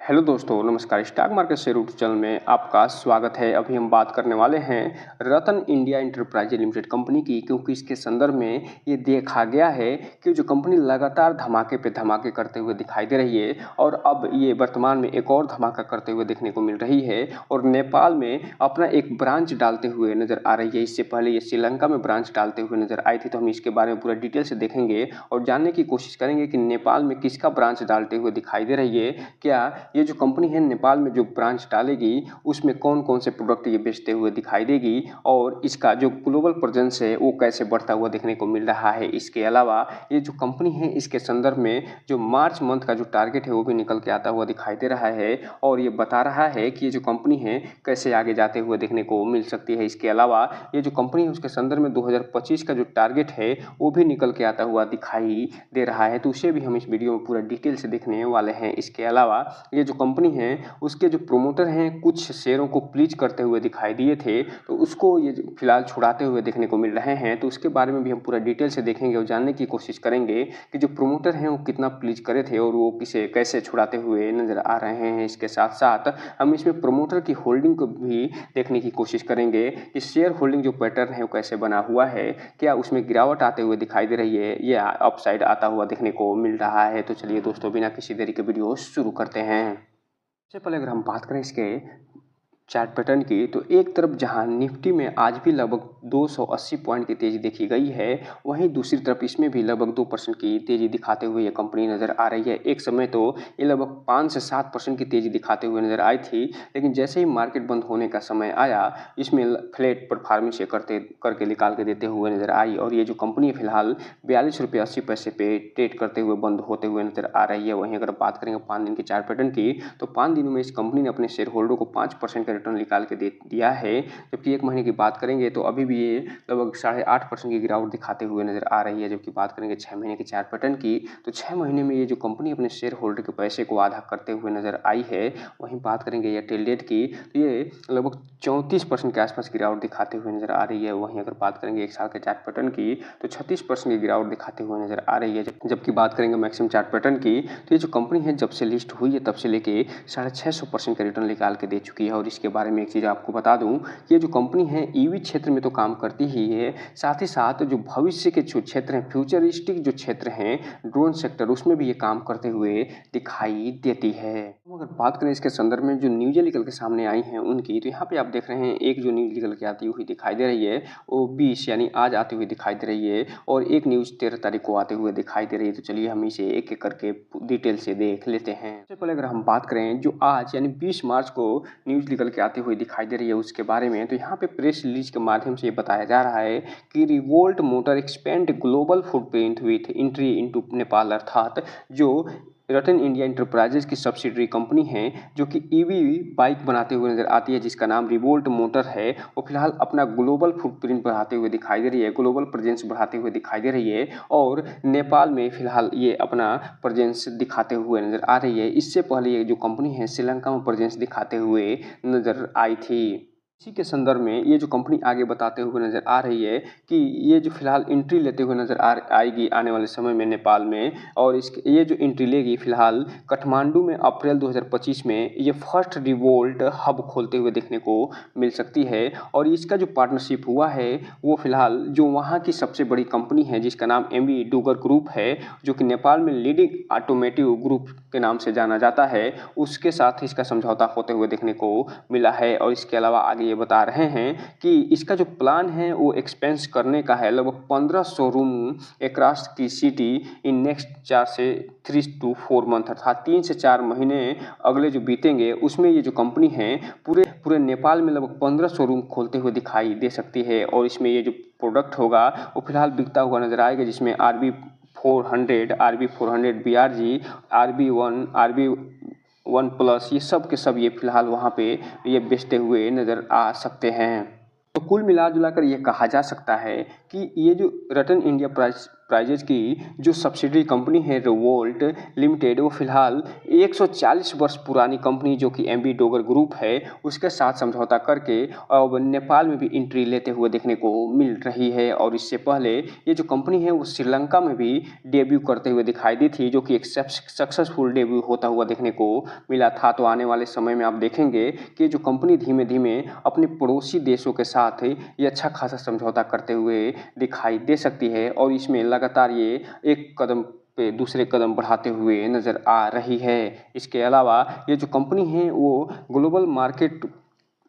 Hello दोस्तों, नमस्कार। Stock market share YouTube channel में आपका स्वागत है। अभी हम बात करने वाले हैं रतन इंडिया एंटरप्राइजेज लिमिटेड कंपनी की, क्योंकि इसके संदर्भ में ये देखा गया है कि जो कंपनी लगातार धमाके पे धमाके करते हुए दिखाई दे रही है और अब ये वर्तमान में एक और धमाका करते हुए देखने को मिल रही है और नेपाल में अपना एक ब्रांच डालते हुए नजर आ रही है। इससे पहले ये श्रीलंका में ब्रांच डालते हुए नजर आई थी, तो हम इसके बारे में पूरा डिटेल से देखेंगे और जानने की कोशिश करेंगे कि नेपाल में किसका ब्रांच डालते हुए दिखाई दे रही है। क्या ये जो कंपनी है नेपाल में जो ब्रांच डालेगी उसमें कौन कौन से प्रोडक्ट ये बेचते हुए दिखाई देगी और इसका जो ग्लोबल प्रेजेंस है वो कैसे बढ़ता हुआ देखने को मिल रहा है। इसके अलावा ये जो कंपनी है इसके संदर्भ में जो मार्च मंथ का जो टारगेट है वो भी निकल के आता हुआ दिखाई दे रहा है और ये बता रहा है कि ये जो कंपनी है कैसे आगे जाते हुए देखने को मिल सकती है। इसके अलावा ये जो कंपनी है उसके संदर्भ में 2025 का जो टारगेट है वो भी निकल के आता हुआ दिखाई दे रहा है, तो उसे भी हम इस वीडियो में पूरा डिटेल से देखने वाले हैं। इसके अलावा ये जो कंपनी है उसके जो प्रोमोटर हैं कुछ शेयरों को प्लीज करते हुए दिखाई दिए थे, तो उसको ये फिलहाल छुड़ाते हुए देखने को मिल रहे हैं, तो उसके बारे में भी हम पूरा डिटेल से देखेंगे और जानने की कोशिश करेंगे कि जो प्रोमोटर हैं वो कितना प्लीज करे थे और वो किसे कैसे छुड़ाते हुए नजर आ रहे हैं। इसके साथ साथ हम इसमें प्रोमोटर की होल्डिंग को भी देखने की कोशिश करेंगे कि शेयर होल्डिंग जो पैटर्न है वो कैसे बना हुआ है, क्या उसमें गिरावट आते हुए दिखाई दे रही है या अपसाइड आता हुआ देखने को मिल रहा है। तो चलिए दोस्तों, बिना किसी देरी के वीडियो शुरू करते हैं। सबसे पहले अगर हम बात करें इसके चार्ट पैटर्न की, तो एक तरफ जहां निफ्टी में आज भी लगभग 280 पॉइंट की तेजी देखी गई है, वहीं दूसरी तरफ इसमें भी लगभग 2% की तेजी दिखाते हुए ये कंपनी नजर आ रही है। एक समय तो ये लगभग 5 से 7% की तेजी दिखाते हुए नजर आई थी, लेकिन जैसे ही मार्केट बंद होने का समय आया इसमें फ्लैट परफॉर्मेंस करके निकाल के देते हुए नजर आई और ये जो कंपनी फिलहाल 42 रुपये 80 पैसे पे ट्रेड करते हुए बंद होते हुए नजर आ रही है। वहीं अगर बात करेंगे 5 दिन के चार्ट पैटर्न की, तो 5 दिनों में इस कंपनी ने अपने शेयर होल्डर को 5% का रिटर्न निकाल के दे दिया है, जबकि एक महीने की बात करेंगे तो अभी भी ये लगभग 8.5% की गिरावट दिखाते हुए नजर आ रही है। जबकि बात करेंगे 6 महीने के चार्ट पैटर्न की, तो 6 महीने में ये जो कंपनी अपने शेयर होल्डर के पैसे को आधा करते हुए नजर आई है। वहीं बात करेंगे एयरटेल डेट की, तो ये लगभग 34% के आसपास गिरावट दिखाते हुए नजर आ रही है। वहीं अगर बात करेंगे एक साल के चार्ट पैटर्न की, तो 36% की गिरावट दिखाते हुए नजर आ रही है। जबकि बात करेंगे मैक्सिमम चार्ट पैटर्न की, तो ये जो कंपनी है जब से लिस्ट हुई है तब से लेके 650% का रिटर्न निकाल के दे चुकी है। और इसके बारे में एक चीज़ आपको बता दूं, ये जो कंपनी है ईवी क्षेत्र में तो काम करती ही है, साथ ही साथ जो भविष्य के जो क्षेत्र हैं, फ्यूचरिस्टिक जो क्षेत्र हैं, ड्रोन सेक्टर, उसमें भी ये काम करते हुए दिखाई देती है। अगर बात करें इसके संदर्भ में जो न्यूज़ें निकल के सामने आई हैं उनकी, तो यहाँ पे आप देख रहे हैं एक जो न्यूज़ निकल के आती हुई दिखाई दे रही है वो 20 यानी आज आती हुई दिखाई दे रही है और एक न्यूज़ 13 तारीख को आते हुए दिखाई दे रही है। तो चलिए हम इसे एक एक करके डिटेल से देख लेते हैं। सबसे पहले अगर हम बात करें जो आज यानी 20 मार्च को न्यूज़ निकल के आती हुई दिखाई दे रही है उसके बारे में, तो यहाँ पे प्रेस रिलीज के माध्यम से ये बताया जा रहा है कि revolt motor expand global footprint with entry into Nepal, अर्थात जो रतन इंडिया एंटरप्राइजेज की सब्सिडरी कंपनी है जो कि ईवी बाइक बनाते हुए नजर आती है, जिसका नाम रिवोल्ट मोटर है, वो फिलहाल अपना ग्लोबल फुटप्रिंट बढ़ाते हुए दिखाई दे रही है, ग्लोबल प्रेजेंस बढ़ाते हुए दिखाई दे रही है और नेपाल में फिलहाल ये अपना प्रेजेंस दिखाते हुए नजर आ रही है। इससे पहले ये जो कंपनी है श्रीलंका में प्रेजेंस दिखाते हुए नजर आई थी। इसी के संदर्भ में ये जो कंपनी आगे बताते हुए नजर आ रही है कि ये जो फिलहाल एंट्री लेते हुए नजर आएगी आने वाले समय में नेपाल में, और इसके ये जो एंट्री लेगी फिलहाल काठमांडू में अप्रैल 2025 में ये फर्स्ट रिवोल्ट हब खोलते हुए देखने को मिल सकती है। और इसका जो पार्टनरशिप हुआ है वो फिलहाल जो वहाँ की सबसे बड़ी कंपनी है जिसका नाम एमवी डूगर ग्रुप है, जो कि नेपाल में लीडिंग ऑटोमेटिव ग्रुप के नाम से जाना जाता है, उसके साथ इसका समझौता होते हुए देखने को मिला है। और इसके अलावा आगे ये बता रहे हैं कि इसका जो प्लान है वो एक्सपेंस करने का है, लगभग 15 शोरूम अक्रॉस की city in next 3 to 4 month, अर्थात 3 से 4 महीने अगले जो बीतेंगे उसमें ये जो कंपनी है पूरे नेपाल में लगभग 15 शोरूम खोलते हुए दिखाई दे सकती है। और इसमें ये जो प्रोडक्ट होगा वो फिलहाल बिकता हुआ नजर आएगा, जिसमें RB400, RB400 BRG, RB1, RB1 plus, ये सब के सब ये फिलहाल वहाँ पे ये बेचते हुए नज़र आ सकते हैं। तो कुल मिला जुला कर ये कहा जा सकता है कि ये जो रतन इंडिया एंटरप्राइजेज की जो सब्सिडरी कंपनी है रिवोल्ट लिमिटेड, वो फिलहाल 140 वर्ष पुरानी कंपनी जो कि एमबी डोगर ग्रुप है उसके साथ समझौता करके अब नेपाल में भी एंट्री लेते हुए देखने को मिल रही है। और इससे पहले ये जो कंपनी है वो श्रीलंका में भी डेब्यू करते हुए दिखाई दी थी, जो कि एक सक्सेसफुल डेब्यू होता हुआ देखने को मिला था। तो आने वाले समय में आप देखेंगे कि जो कंपनी धीमे धीमे अपने पड़ोसी देशों के साथ ये अच्छा खासा समझौता करते हुए दिखाई दे सकती है और इसमें लगातार ये एक कदम पे दूसरे कदम बढ़ाते हुए नज़र आ रही है। इसके अलावा ये जो कंपनी है वो ग्लोबल मार्केट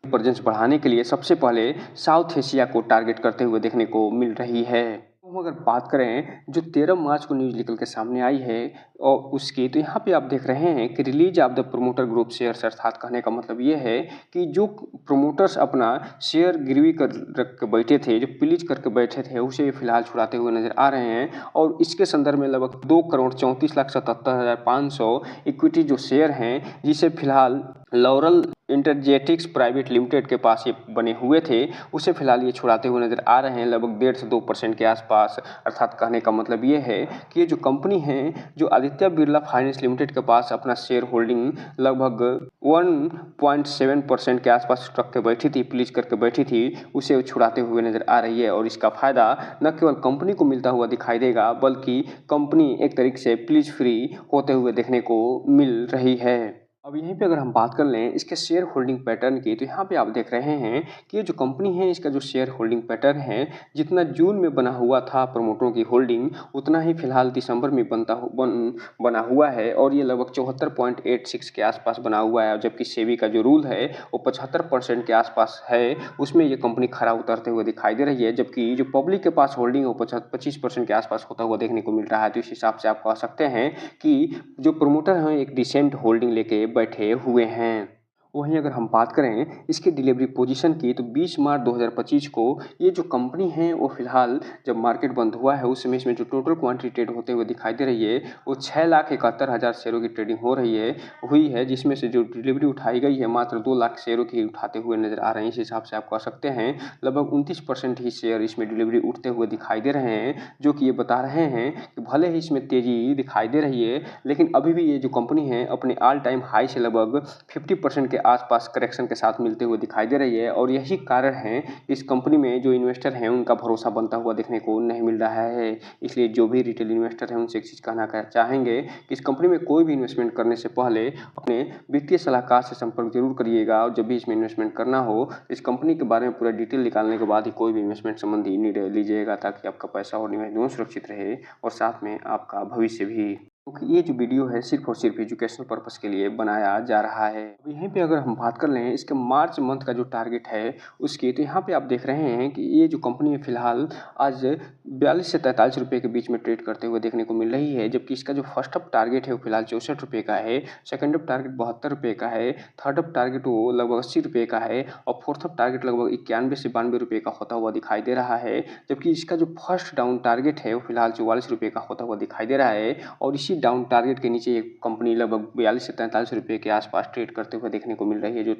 प्रेजेंस बढ़ाने के लिए सबसे पहले साउथ एशिया को टारगेट करते हुए देखने को मिल रही है। हम अगर बात करें जो 13 मार्च को न्यूज़ निकल के सामने आई है और उसकी, तो यहाँ पे आप देख रहे हैं कि release of the promoter group shares, अर्थात कहने का मतलब ये है कि जो प्रोमोटर्स अपना शेयर गिरवी कर रख के बैठे थे, जो प्लीज करके बैठे थे, उसे फिलहाल छुड़ाते हुए नजर आ रहे हैं। और इसके संदर्भ में लगभग 2,34,77,500 इक्विटी जो शेयर हैं, जिसे फिलहाल लॉरल इंटरजेटिक्स प्राइवेट लिमिटेड के पास ये बने हुए थे, उसे फिलहाल ये छुड़ाते हुए नजर आ रहे हैं लगभग 1.5 से 2% के आसपास। अर्थात कहने का मतलब ये है कि ये जो कंपनी है जो आदित्य बिरला फाइनेंस लिमिटेड के पास अपना शेयर होल्डिंग लगभग 1.7% के आसपास रख के बैठी थी, प्लीज करके बैठी थी, उसे छुड़ाते हुए नजर आ रही है। और इसका फायदा न केवल कंपनी को मिलता हुआ दिखाई देगा, बल्कि कंपनी एक तरीके से प्लीज फ्री होते हुए देखने को मिल रही है। अब यहीं पे अगर हम बात कर लें इसके शेयर होल्डिंग पैटर्न की, तो यहाँ पे आप देख रहे हैं कि ये जो कंपनी है इसका जो शेयर होल्डिंग पैटर्न है, जितना जून में बना हुआ था प्रमोटरों की होल्डिंग, उतना ही फिलहाल दिसंबर में बना हुआ है। और ये लगभग 74.86 के आसपास बना हुआ है। जबकि सेबी का जो रूल है वो 75% के आसपास है, उसमें ये कंपनी खरा उतरते हुए दिखाई दे रही है। जबकि जो पब्लिक के पास होल्डिंग है वो 25% के आसपास होता हुआ देखने को मिल रहा है। तो इस हिसाब से आप कह सकते हैं कि जो प्रमोटर हैं एक डिसेंट होल्डिंग लेके बैठे हुए हैं। वहीं अगर हम बात करें इसकी डिलीवरी पोजीशन की, तो 20 मार्च 2025 को ये जो कंपनी है वो फिलहाल जब मार्केट बंद हुआ है उस समय इसमें जो टोटल क्वांटिटी ट्रेड होते हुए दिखाई दे रही है वो 6,71,000 शेयरों की ट्रेडिंग हुई है, जिसमें से जो डिलीवरी उठाई गई है मात्र 2 लाख शेयरों की उठाते हुए नजर आ रहे हैं। इस हिसाब से आप कह सकते हैं लगभग 29% ही शेयर इसमें डिलीवरी उठते हुए दिखाई दे रहे हैं, जो कि ये बता रहे हैं कि भले ही इसमें तेजी दिखाई दे रही है, लेकिन अभी भी ये जो कंपनी है अपने ऑल टाइम हाई से लगभग 50% के आसपास करेक्शन के साथ मिलते हुए दिखाई दे रही है। और यही कारण है इस कंपनी में जो इन्वेस्टर हैं उनका भरोसा बनता हुआ देखने को नहीं मिल रहा है। इसलिए जो भी रिटेल इन्वेस्टर हैं उनसे एक चीज़ कहना चाहेंगे कि इस कंपनी में कोई भी इन्वेस्टमेंट करने से पहले अपने वित्तीय सलाहकार से संपर्क जरूर करिएगा। और जब भी इसमें इन्वेस्टमेंट करना हो इस कंपनी के बारे में पूरा डिटेल निकालने के बाद ही कोई भी इन्वेस्टमेंट संबंधी निर्णय लीजिएगा, ताकि आपका पैसा और निवेश दोनों सुरक्षित रहे और साथ में आपका भविष्य भी। क्योंकि ये जो वीडियो है सिर्फ और सिर्फ एजुकेशनल पर्पस के लिए बनाया जा रहा है। अब यहीं पे अगर हम बात कर लें इसके मार्च मंथ का जो टारगेट है उसकी, तो यहाँ पे आप देख रहे हैं कि ये जो कंपनी है फिलहाल आज 42 से 43 रुपये के बीच में ट्रेड करते हुए देखने को मिल रही है। जबकि इसका जो फर्स्ट अप टारगेट है वो फिलहाल 64 रुपये का है, सेकेंड अप टारगेट 72 रुपये का है, थर्ड अप टारगेट वो लगभग 80 रुपये का है और फोर्थ अप टारगेट लगभग 91 से 92 रुपये का होता हुआ दिखाई दे रहा है। जबकि इसका जो फर्स्ट डाउन टारगेट है वो फिलहाल 44 रुपये का होता हुआ दिखाई दे रहा है। और इसी डाउन टारगेट के नीचे एक कंपनी लगभग 42 से 43 रुपये के आसपास ट्रेड करते हुए देखने को मिल रही है। जो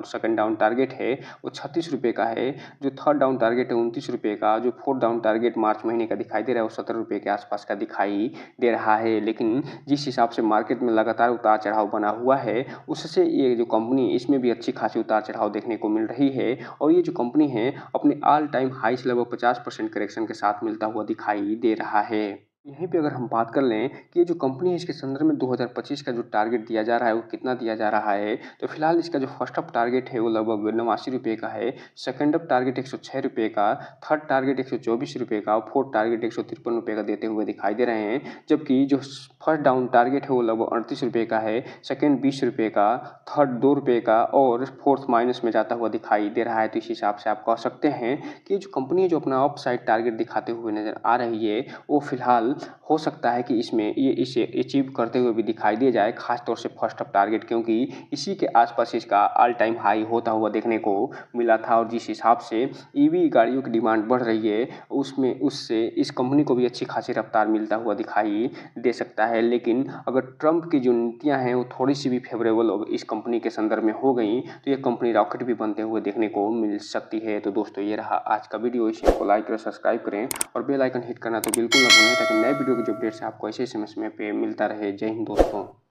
सेकंड डाउन टारगेट है वो 36 रुपये का है, जो थर्ड डाउन टारगेट है 29 रुपये का, जो फोर्थ डाउन टारगेट मार्च महीने का दिखाई दे रहा है वो 17 रुपये के आसपास का दिखाई दे रहा है। लेकिन जिस हिसाब से मार्केट में लगातार उतार चढ़ाव बना हुआ है उससे ये जो कंपनी इसमें भी अच्छी खासी उतार चढ़ाव देखने को मिल रही है। और ये जो कंपनी है अपने ऑल टाइम हाई से लगभग 50% करेक्शन के साथ मिलता हुआ दिखाई दे रहा है। यहीं पे अगर हम बात कर लें कि ये जो कंपनी है इसके संदर्भ में 2025 का जो टारगेट दिया जा रहा है वो कितना दिया जा रहा है, तो फिलहाल इसका जो फर्स्ट अप टारगेट है वो लगभग 89 रुपये का है, सेकंड अप टारगेट 106 रुपये का, थर्ड टारगेट 124 रुपये का, फोर्थ टारगेट 153 रुपये का देते हुए दिखाई दे रहे हैं। जबकि जो फर्स्ट डाउन टारगेट है वो लगभग 38 रुपये का है, सेकेंड 20 रुपये का, थर्ड 2 रुपये का और फोर्थ माइनस में जाता हुआ दिखाई दे रहा है। तो इस हिसाब से आप कह सकते हैं कि जो कंपनी है जो अपना अप साइड टारगेट दिखाते हुए नजर आ रही है वो फिलहाल हो सकता है कि इसमें ये इसे अचीव करते हुए भी दिखाई दे जाए, खास तौर से फर्स्ट ऑफ टारगेट, क्योंकि इसी के आसपास इसका ऑल टाइम हाई होता हुआ देखने को मिला था। और जिस हिसाब से ईवी गाड़ियों की डिमांड बढ़ रही है उसमें उससे इस कंपनी को भी अच्छी खासी रफ्तार मिलता हुआ दिखाई दे सकता है। लेकिन अगर ट्रंप की जो नीतियाँ हैं वो थोड़ी सी भी फेवरेबल इस कंपनी के संदर्भ में हो गई तो ये कंपनी रॉकेट भी बनते हुए देखने को मिल सकती है। तो दोस्तों ये रहा आज का वीडियो, इसी को लाइक करें, सब्सक्राइब करें और बेल आइकन हिट करना तो बिल्कुल ना भूलें, ताकि नए वीडियो के जो अपडेट्स है आपको ऐसे समय पे मिलता रहे। जय हिंद दोस्तों।